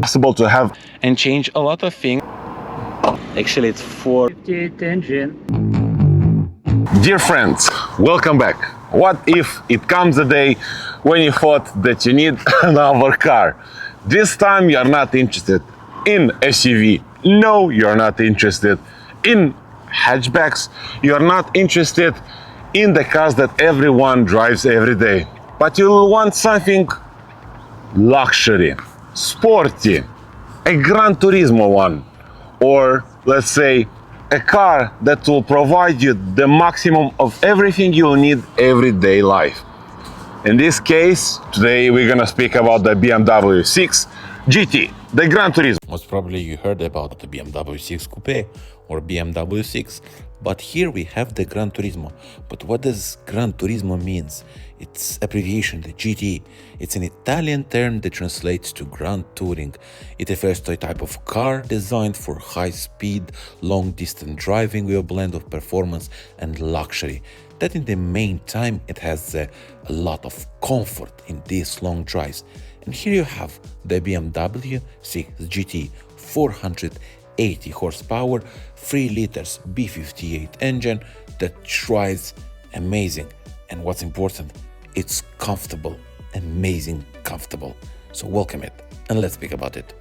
possible to have and change a lot of things. Actually, it's 458 engine. Dear friends, welcome back. What if it comes a day when you thought that you need another car? This time you're not interested in SUV. No, you're not interested in hatchbacks. You're not interested in the cars that everyone drives every day. But you'll want something luxury, sporty, a Gran Turismo one, or let's say a car that will provide you the maximum of everything you'll need everyday life. In this case, today we're gonna speak about the BMW 6 GT, the Gran Turismo. Most probably you heard about the BMW 6 Coupe or BMW 6, but here we have the Gran Turismo. But what does Gran Turismo means? It's abbreviation, the GT. It's an Italian term that translates to Grand Touring. It refers to a type of car designed for high speed, long distance driving with a blend of performance and luxury. That in the meantime, it has a lot of comfort in these long drives. And here you have the BMW 6 GT, 480 horsepower, 3 liters B58 engine that drives amazing. And what's important, it's comfortable, amazing comfortable. So welcome it and let's speak about it.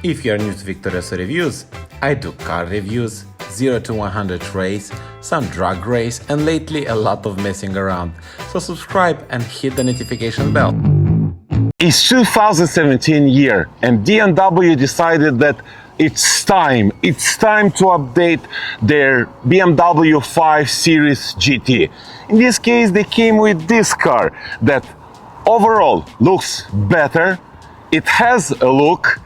If you are new to Victorioso reviews, I do car reviews, 0 to 100 race, some drag race, and lately a lot of messing around. So subscribe and hit the notification bell. It's 2017 year and BMW decided that it's time to update their BMW 5 Series GT. In this case, they came with this car that overall looks better. It has a look.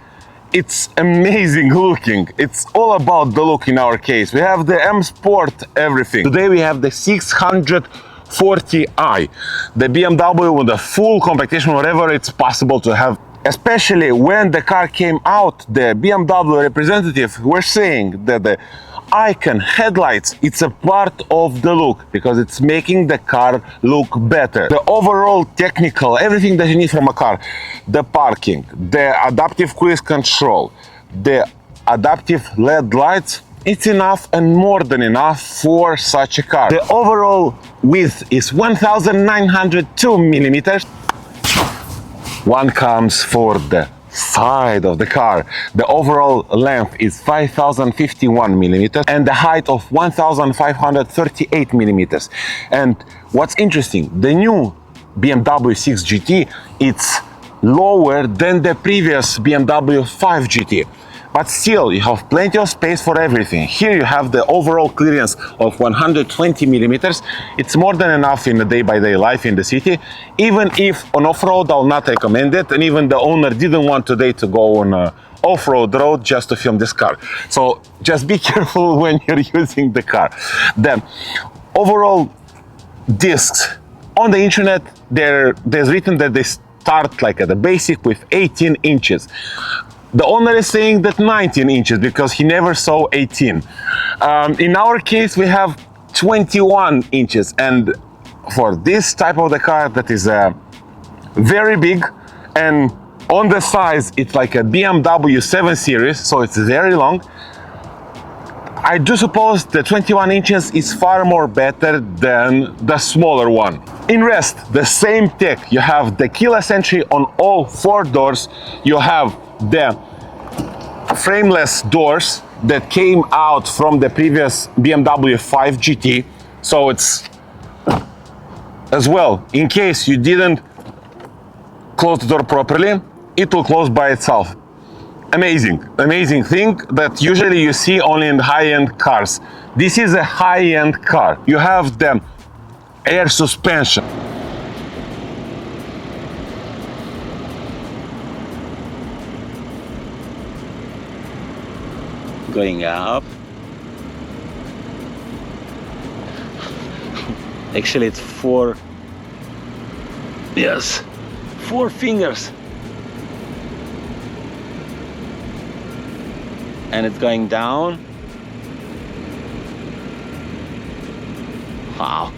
It's amazing looking. It's all about the look in our case. We have the M Sport everything. Today we have the 640i, the BMW with a full competition, whatever it's possible to have. Especially when the car came out, the BMW representatives were saying that the icon headlights, it's a part of the look because it's making the car look better. The overall technical, everything that you need from a car, the parking, the adaptive cruise control, the adaptive LED lights, it's enough and more than enough for such a car. The overall width is 1902 millimeters. One comes for the side of the car. The overall length is 5051 millimeters and the height of 1538 millimeters. And what's interesting, the new BMW 6 GT, it's lower than the previous BMW 5 GT. But still, you have plenty of space for everything. Here you have the overall clearance of 120 millimeters. It's more than enough in the day-by-day life in the city. Even if on off-road, I'll not recommend it. And even the owner didn't want today to go on a off-road road just to film this car. So just be careful when you're using the car. Then, overall discs. On the internet, there's written that they start like at the basic with 18 inches. The owner is saying that 19 inches because he never saw 18. In our case, we have 21 inches. And for this type of the car that is very big and on the size, it's like a BMW 7 Series, so it's very long. I do suppose the 21 inches is far more better than the smaller one. In rest, the same tech. You have the keyless entry on all 4 doors. You have the frameless doors that came out from the previous BMW 5 GT. So it's as well, in case you didn't close the door properly, it will close by itself. Amazing thing that usually you see only in high-end cars. This is a high-end car. You have the air suspension. Going up. Actually, it's 4 fingers. And it's going down. Wow.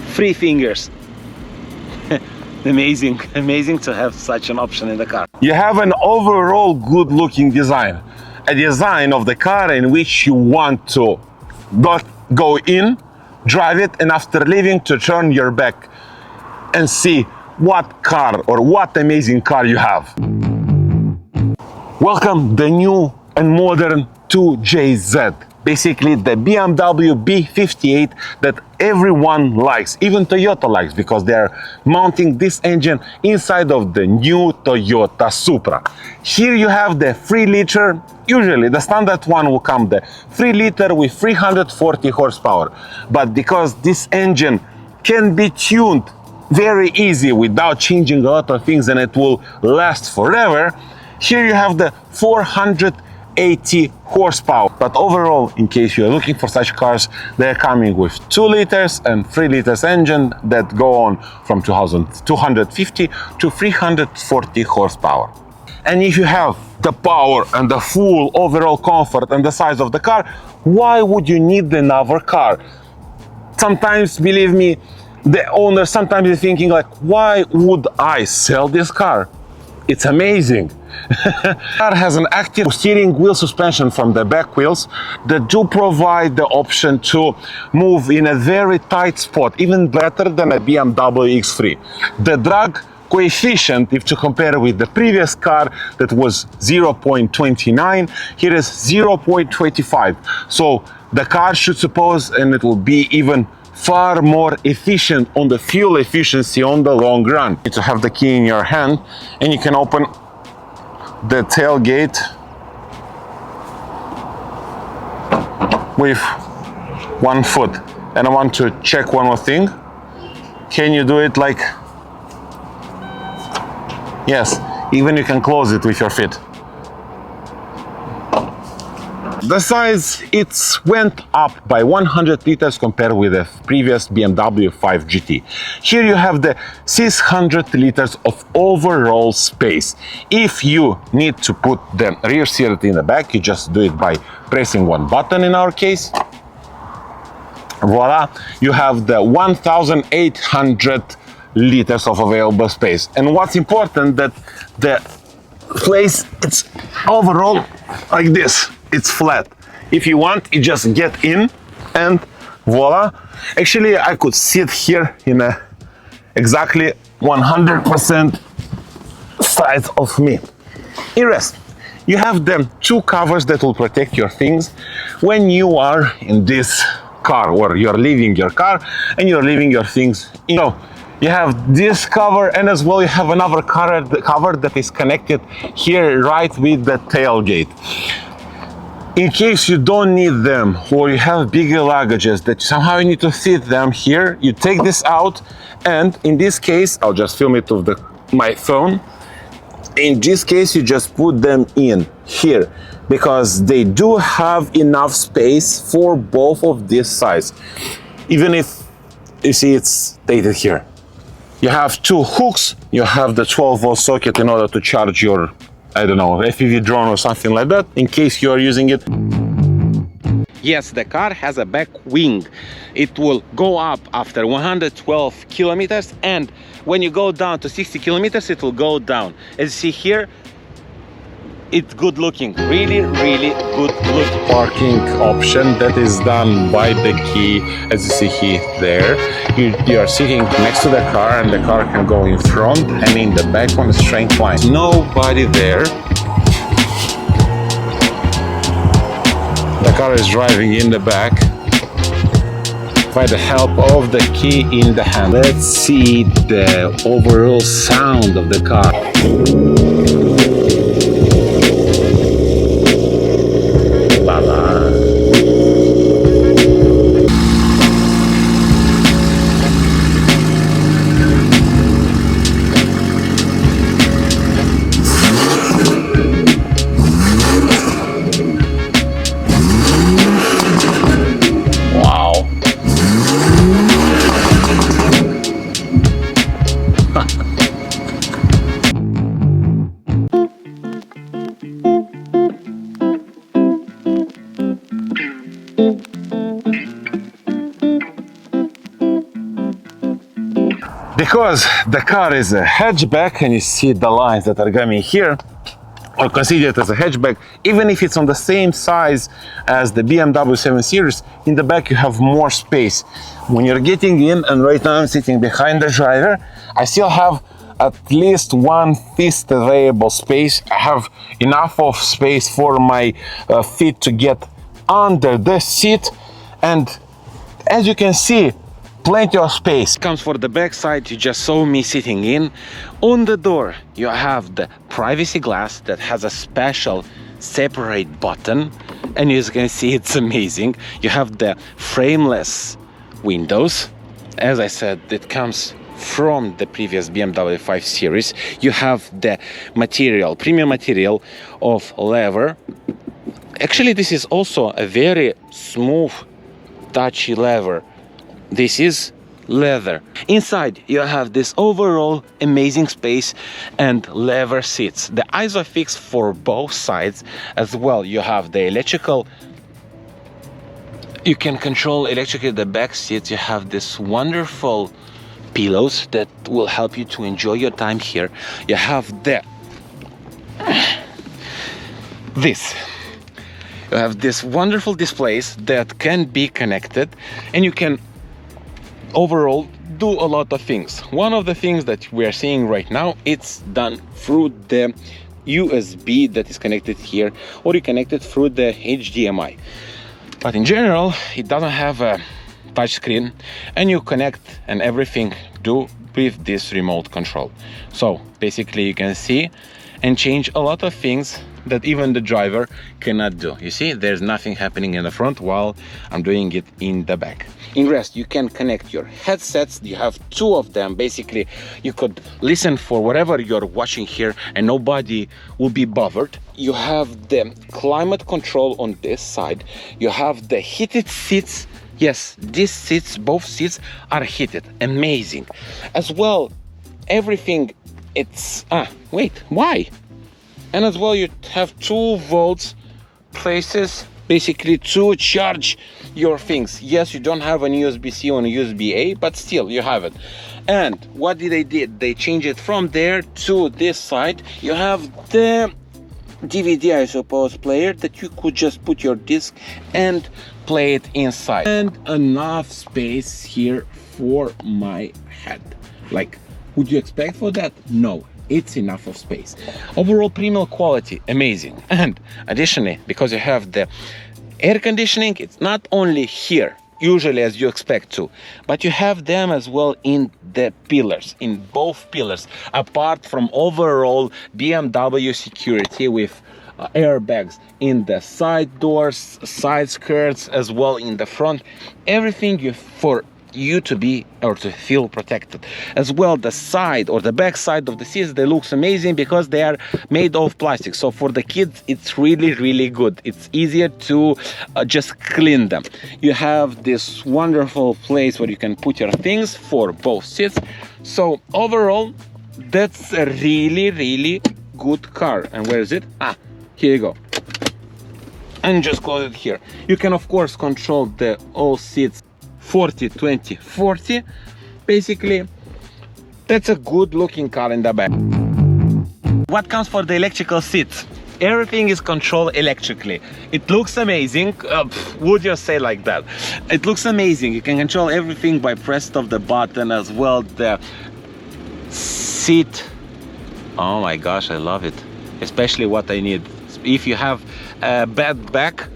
3 fingers. amazing to have such an option in the car. You have an overall good looking design. A design of the car in which you want to go in, drive it, and after leaving to turn your back and see what car or what amazing car you have. Welcome the new and modern 2JZ. Basically the BMW B58 that everyone likes, even Toyota likes, because they are mounting this engine inside of the new Toyota Supra. Here you have the 3-liter, usually the standard one will come the 3-liter with 340 horsepower. But because this engine can be tuned very easy without changing a lot of things and it will last forever, here you have the 480 horsepower. But overall, in case you're looking for such cars, they're coming with 2 liters and 3 liters engine that go on from 250 to 340 horsepower. And if you have the power and the full overall comfort and the size of the car, why would you need another car? Sometimes, believe me, the owner sometimes is thinking like, why would I sell this car? It's amazing. The car has an active steering wheel suspension from the back wheels that do provide the option to move in a very tight spot, even better than a BMW X3. The drag coefficient, if to compare with the previous car that was 0.29, here is 0.25. So the car should suppose, and it will be even far more efficient on the fuel efficiency on the long run. You need to have the key in your hand and you can open the tailgate with 1 foot. And I want to check one more thing. Can you do it like, yes, even you can close it with your feet. The size, it's went up by 100 liters compared with the previous BMW 5 GT. Here you have the 600 liters of overall space. If you need to put the rear seat in the back, you just do it by pressing one button in our case. Voila, you have the 1,800 liters of available space. And what's important that the place, it's overall like this. It's flat. If you want, you just get in and voila. Actually, I could sit here in a exactly 100% size of me. In rest, you have them 2 covers that will protect your things when you are in this car or you're leaving your car and you're leaving your things. You know, you have this cover and as well you have another cover that is connected here right with the tailgate. In case you don't need them or you have bigger luggages that somehow you need to fit them here, you take this out, and in this case, I'll just film it with my phone. In this case, you just put them in here because they do have enough space for both of this size. Even if you see it's stated here. You have 2 hooks, you have the 12-volt socket in order to charge your, I don't know, FPV drone or something like that, in case you are using it. Yes, the car has a back wing. It will go up after 112 kilometers, and when you go down to 60 kilometers, it will go down. As you see here, it's good looking, really good looking. Parking option that is done by the key, as you see here there. You are sitting next to the car and the car can go in front and in the back on a straight line. Nobody there. The car is driving in the back by the help of the key in the hand. Let's see the overall sound of the car. Because the car is a hatchback and you see the lines that are coming here, or consider it as a hatchback, even if it's on the same size as the BMW 7 Series, in the back you have more space. When you're getting in, and right now I'm sitting behind the driver, I still have at least 1/5 available space. I have enough of space for my feet to get under the seat, and as you can see, plenty of space. Comes for the back side, you just saw me sitting in. On the door you have the privacy glass that has a special separate button, and as you can see, it's amazing. You have the frameless windows. As I said, it comes from the previous BMW 5 Series. You have the material, premium material of leather. Actually, this is also a very smooth, touchy leather. This is leather. Inside you have this overall amazing space and leather seats. The ISOFIX for both sides as well. You have the electrical, you can control electrically the back seats. You have this wonderful pillows that will help you to enjoy your time here. You have you have this wonderful displays that can be connected, and you can overall do a lot of things. One of the things that we are seeing right now, it's done through the USB that is connected here, or you connect it through the HDMI. But in general, it doesn't have a touch screen, and you connect and everything do with this remote control. So basically you can see and change a lot of things that even the driver cannot do. You see, there's nothing happening in the front while I'm doing it in the back. In rest, you can connect your headsets. You have two of them. Basically, you could listen for whatever you're watching here and nobody will be bothered. You have the climate control on this side. You have the heated seats. Yes, these seats, both seats are heated. Amazing. As well, everything, it's... wait, why? And as well, you have 2 volts places, basically to charge your things. Yes, you don't have an USB-C or a USB-A, but still you have it. And what did they did? They changed it from there to this side. You have the DVD, I suppose, player that you could just put your disc and play it inside. And enough space here for my head. Like, would you expect for that? No. It's enough of space. Overall premium quality, amazing. And additionally, because you have the air conditioning, it's not only here, usually as you expect to, but you have them as well in the pillars, in both pillars, apart from overall BMW security with airbags in the side doors, side skirts, as well in the front. Everything for you to be or to feel protected. As well, the side or the back side of the seats, they looks amazing because they are made of plastic. So for the kids, it's really good. It's easier to just clean them. You have this wonderful place where you can put your things for both seats. So overall, that's a really good car. And where is it? Here you go. And just close it here. You can of course control the all seats 40, 20, 40. Basically, that's a good looking car in the back. What comes for the electrical seats? Everything is controlled electrically. It looks amazing. Would you say like that? It looks amazing. You can control everything by press of the button as well. The seat. Oh my gosh, I love it. Especially what I need. If you have a bad back,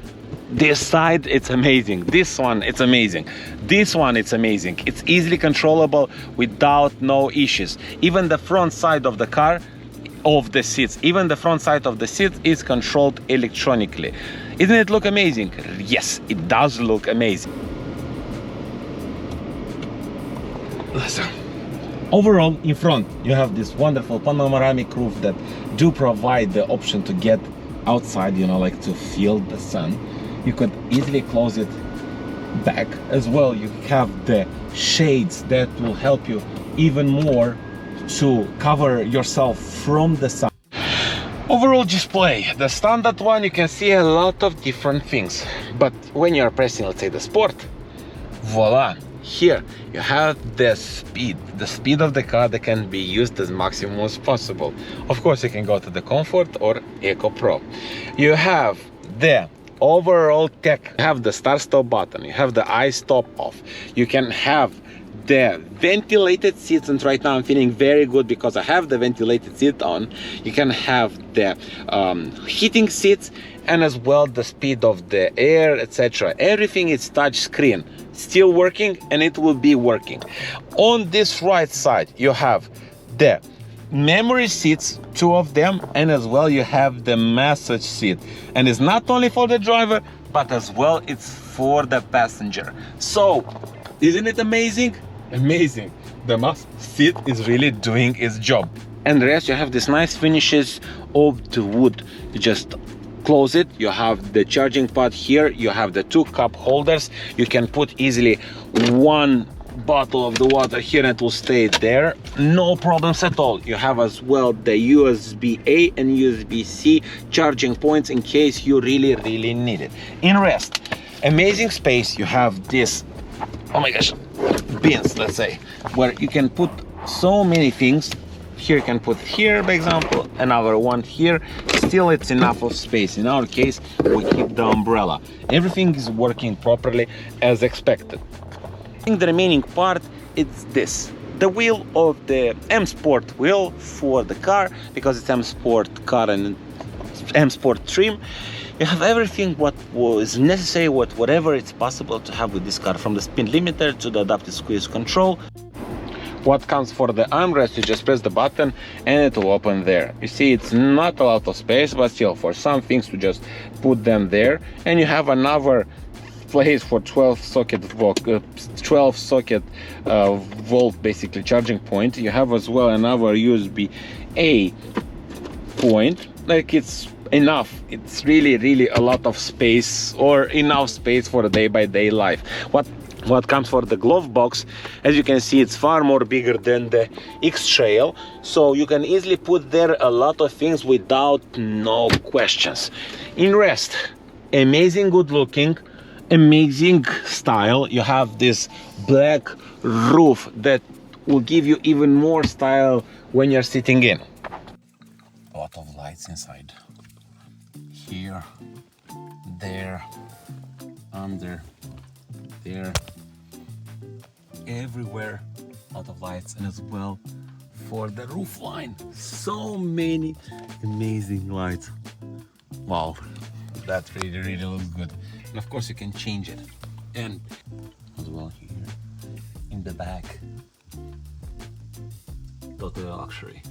this side, it's amazing. This one, it's amazing. This one, it's amazing. It's easily controllable without no issues. Even the front side of the car, of the seats, even the front side of the seat is controlled electronically. Doesn't it look amazing? Yes, it does look amazing. Listen. Overall, in front, you have this wonderful panoramic roof that do provide the option to get outside, you know, like to feel the sun. You could easily close it back as well. You have the shades that will help you even more to cover yourself from the sun. Overall display, the standard one, you can see a lot of different things, but when you're pressing, let's say, the sport, voila, here you have the speed of the car that can be used as maximum as possible. Of course, you can go to the Comfort or Eco Pro. You have the overall tech. You have the start stop button, you have the stop off, you can have the ventilated seats, and right now I'm feeling very good because I have the ventilated seat on. You can have the heating seats, and as well the speed of the air, etc. Everything is touch screen, still working, and it will be working. On this right side you have the memory seats, 2 of them, and as well you have the massage seat, and it's not only for the driver but as well it's for the passenger. So isn't it amazing? Amazing. The massage seat is really doing its job. And the rest, you have these nice finishes of the wood. You just close it, you have the charging pad here, you have the 2 cup holders, you can put easily 1 bottle of the water here and it will stay there, no problems at all. You have as well the USB-A and USB-C charging points in case you really need it. In rest, amazing space. You have this, oh my gosh, bins, let's say, where you can put so many things. Here you can put here, for example, another one here. Still it's enough of space. In our case, we keep the umbrella. Everything is working properly as expected. I think the remaining part is this, the wheel of the M Sport wheel for the car, because it's M Sport car and M Sport trim. You have everything what was necessary, whatever it's possible to have with this car, from the speed limiter to the adaptive cruise control. What comes for the armrest, you just press the button and it will open there. You see, it's not a lot of space, but still for some things to just put them there. And you have another place for 12 socket volt basically charging point. You have as well another USB-A point. Like, it's enough. It's really a lot of space, or enough space for a day-by-day life. What comes for the glove box, as you can see, it's far more bigger than the X-Trail, so you can easily put there a lot of things without no questions. In rest, amazing good looking, amazing style. You have this black roof that will give you even more style when you're sitting in. A lot of lights inside. Here, there, under, there, everywhere, a lot of lights, and as well for the roof line, so many amazing lights. Wow, that really looks good. And of course you can change it, and as well here in the back, total luxury.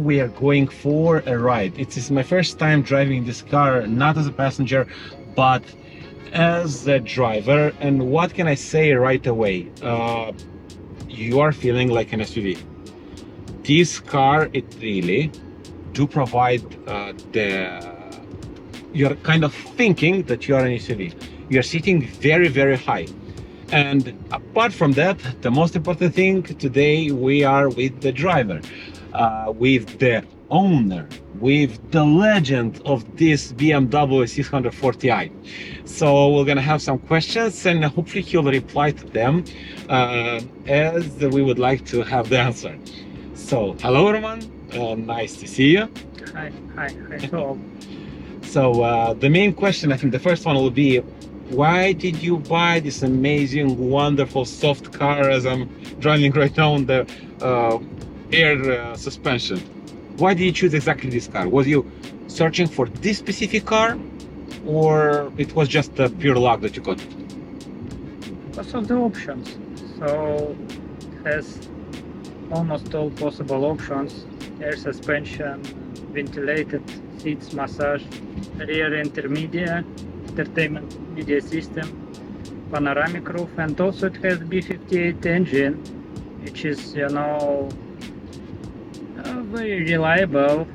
We are going for a ride. It is my first time driving this car, not as a passenger but as a driver, and what can I say right away? You are feeling like an SUV. This car, it really do provide you're kind of thinking that you are an SUV. You're sitting very high. And apart from that, the most important thing today, we are with the driver. With the owner, with the legend of this BMW 640i. So we're gonna have some questions and hopefully he'll reply to them as we would like to have the answer. So hello Roman, nice to see you. Hi. Hello. So the main question, I think the first one will be, why did you buy this amazing, wonderful, soft car as I'm driving right now on the air suspension? Why did you choose exactly this car? Was you searching for this specific car, or it was just a pure luck that you got it? Because of the options. So it has almost all possible options: air suspension, ventilated seats, massage, rear intermediate, entertainment media system, panoramic roof, and also it has B58 engine, which is, you know, very reliable,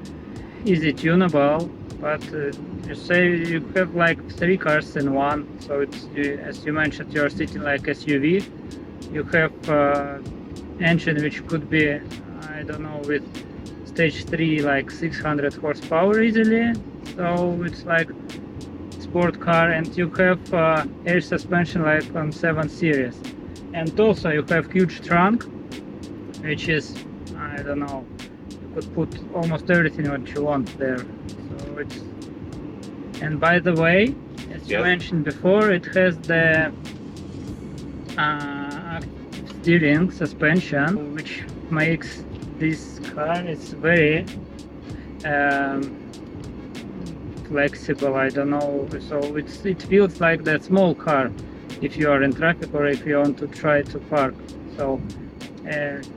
easy tunable, but You say you have like 3 cars in one, so it's as you mentioned, you're sitting like SUV. You have engine which could be, I don't know, with stage 3 like 600 horsepower easily. So it's like sport car, and you have air suspension like on 7 Series, and also you have huge trunk, which is, I don't know, you could put almost everything what you want there. So it's, and by the way, as you mentioned before, it has the steering suspension, which makes this car, it's very flexible, I don't know, so it feels like that small car if you are in traffic or if you want to try to park. So it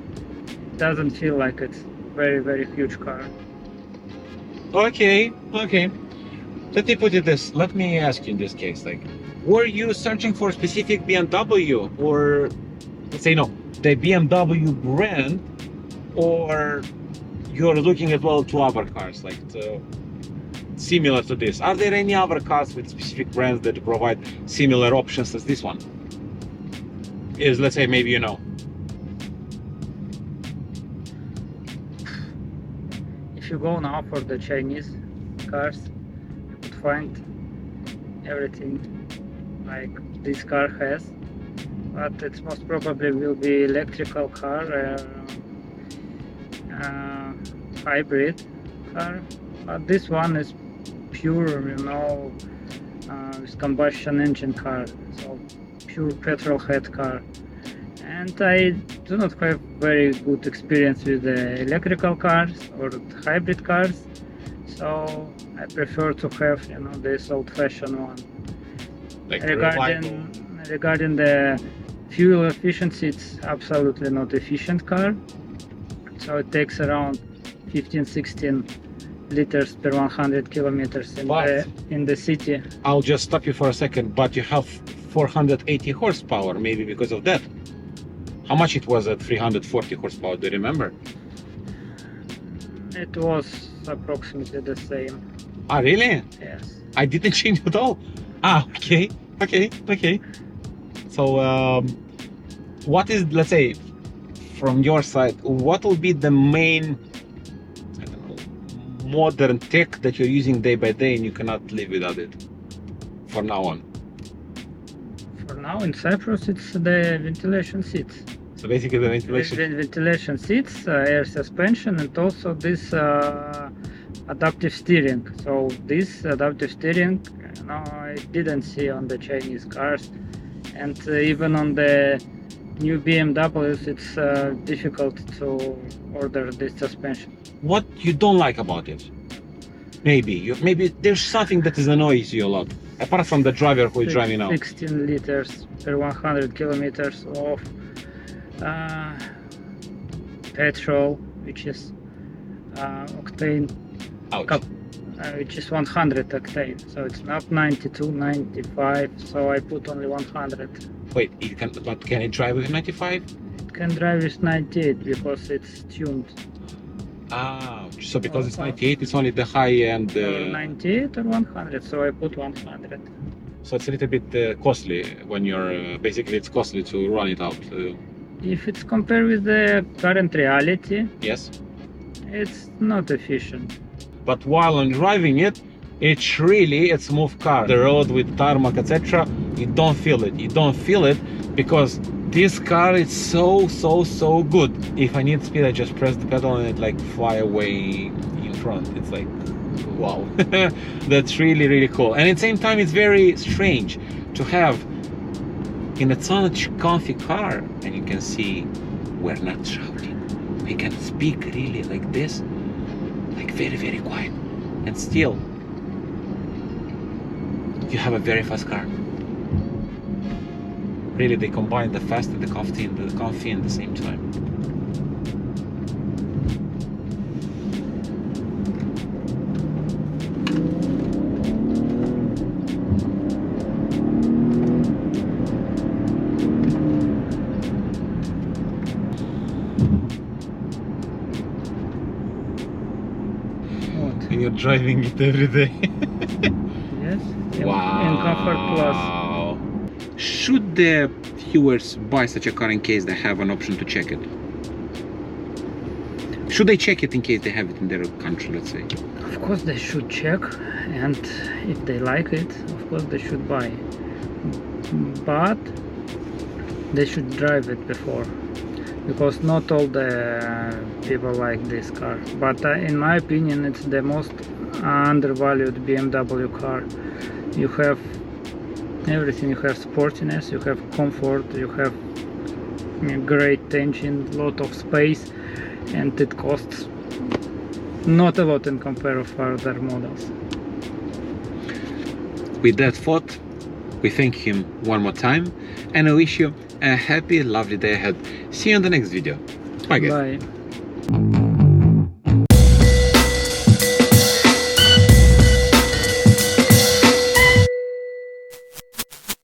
doesn't feel like it's very huge car. Okay. Let me put it this. Let me ask you in this case, like, were you searching for a specific BMW, or let's say no, the BMW brand, or you're looking as well to other cars like similar to this? Are there any other cars with specific brands that provide similar options as this one? Is, let's say, maybe you know. If you go now for the Chinese cars, you could find everything like this car has, but it most probably will be electrical car, hybrid car, but this one is pure, you know, with combustion engine car, so pure petrol head car. And I do not have very good experience with the electrical cars or hybrid cars, so I prefer to have, you know, this old-fashioned one. Like regarding the fuel efficiency, it's absolutely not efficient car, so it takes around 15-16 liters per 100 kilometers in the city. I'll just stop you for a second, but you have 480 horsepower, maybe because of that. How much it was at 340 horsepower, do you remember? It was approximately the same. Ah, really? Yes. I didn't change at all. Ah, okay. So, what is, let's say, from your side, what will be the main, I don't know, modern tech that you're using day by day and you cannot live without it from now on? For now in Cyprus, it's the ventilation seats. So basically the ventilation seats, air suspension, and also this adaptive steering. So this adaptive steering, you know, I didn't see on the Chinese cars, and even on the new BMWs, it's difficult to order this suspension. What you don't like about it? Maybe there's something that annoys you a lot, apart from the driver who is driving now. 16 liters per 100 kilometers of petrol, which is octane, which is 100 octane, so it's not 92, 95, so I put only 100. Wait, but can it drive with 95? It can drive with 98 because it's tuned. Ah, so because it's 98, it's only the high end. 98 or 100, so I put 100. So it's a little bit costly when you're basically it's costly to run it out. If it's compared with the current reality, yes, it's not efficient. But while I'm driving it, it's really a smooth car. The road with tarmac, etc., you don't feel it. You don't feel it because this car is so good. If I need speed, I just press the pedal and it like fly away in front. It's like, wow. That's really cool. And at the same time, it's very strange to have in a such comfy car, and you can see we're not shouting. We can speak really like this, like very quiet, and still you have a very fast car. Really, they combine the fast and the comfy in the same time. And you're driving it every day. Comfort Plus. Wow. Should the viewers buy such a car in case they have an option to check it? Should they check it in case they have it in their country, let's say? Of course they should check, and if they like it, of course they should buy. But they should drive it before, because not all the people like this car. But in my opinion, it's the most undervalued BMW car. You have everything. You have sportiness, you have comfort, you have a great engine, lot of space, and it costs not a lot in comparison with other models. With that thought, we thank him one more time, and I wish you a happy, lovely day ahead. See you in the next video. Bye guys. Bye.